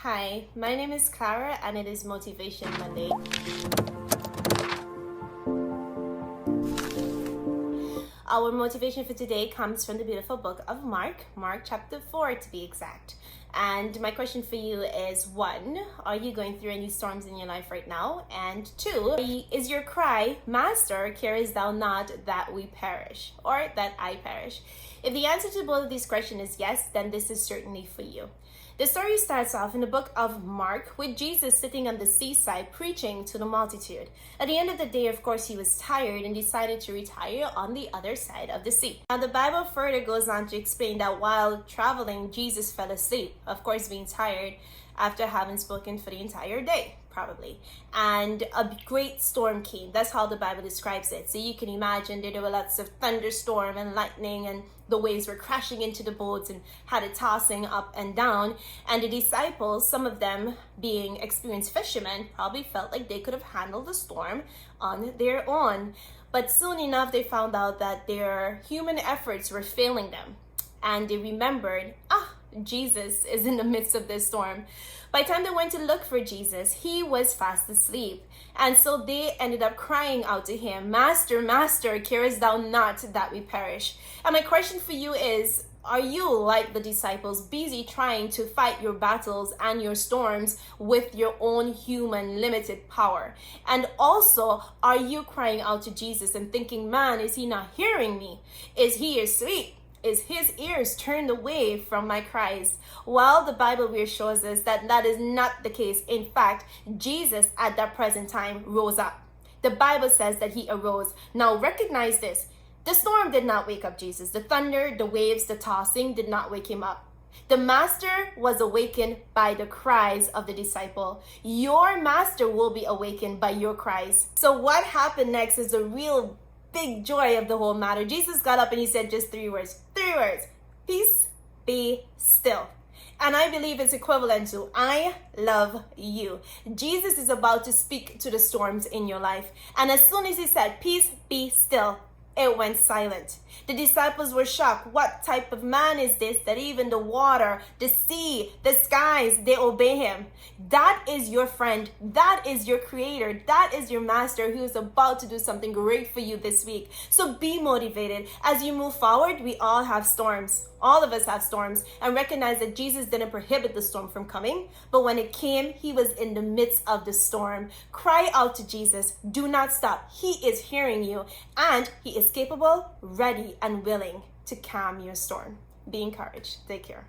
Hi, my name is Clara and it is Motivation Monday. Our motivation for today comes from the beautiful book of Mark chapter 4 to be exact. And my question for you is 1, are you going through any storms in your life right now? And 2, is your cry, Master, carest thou not that we perish, or that I perish? If the answer to both of these questions is yes, then this is certainly for you. The story starts off in the book of Mark with Jesus sitting on the seaside preaching to the multitude. At the end of the day, of course, he was tired and decided to retire on the other side of the sea. Now, the Bible further goes on to explain that while traveling, Jesus fell asleep, of course, being tired after having spoken for the entire day, probably. And a great storm came. That's how the Bible describes it. So you can imagine there were lots of thunderstorm and lightning, and the waves were crashing into the boats and had it tossing up and down. And the disciples, some of them being experienced fishermen, probably felt like they could have handled the storm on their own. But soon enough, they found out that their human efforts were failing them. And they remembered, Jesus is in the midst of this storm. By the time they went to look for Jesus, he was fast asleep. And so they ended up crying out to him, Master, Master, carest thou not that we perish? And my question for you is, are you like the disciples, busy trying to fight your battles and your storms with your own human limited power? And also, are you crying out to Jesus and thinking, man, is he not hearing me? Is he asleep? Is his ears turned away from my cries? Well, the Bible reassures us that that is not the case. In fact, Jesus at that present time rose up. The Bible says that he arose. Now recognize this. The storm did not wake up Jesus. The thunder, the waves, the tossing did not wake him up. The master was awakened by the cries of the disciple. Your master will be awakened by your cries. So what happened next is the real big joy of the whole matter. Jesus got up and he said just 3 words. 3 words. Peace, be still. And I believe it's equivalent to I love you. Jesus is about to speak to the storms in your life. And as soon as he said, peace, be still, it went silent. The disciples were shocked. What type of man is this that even the water, the sea, the skies, they obey him? That is your friend. That is your creator. That is your master who is about to do something great for you this week. So be motivated. As you move forward, we all have storms. All of us have storms, and recognize that Jesus didn't prohibit the storm from coming, but when it came, he was in the midst of the storm. Cry out to Jesus. Do not stop. He is hearing you, and he is capable, ready, and willing to calm your storm. Be encouraged. Take care.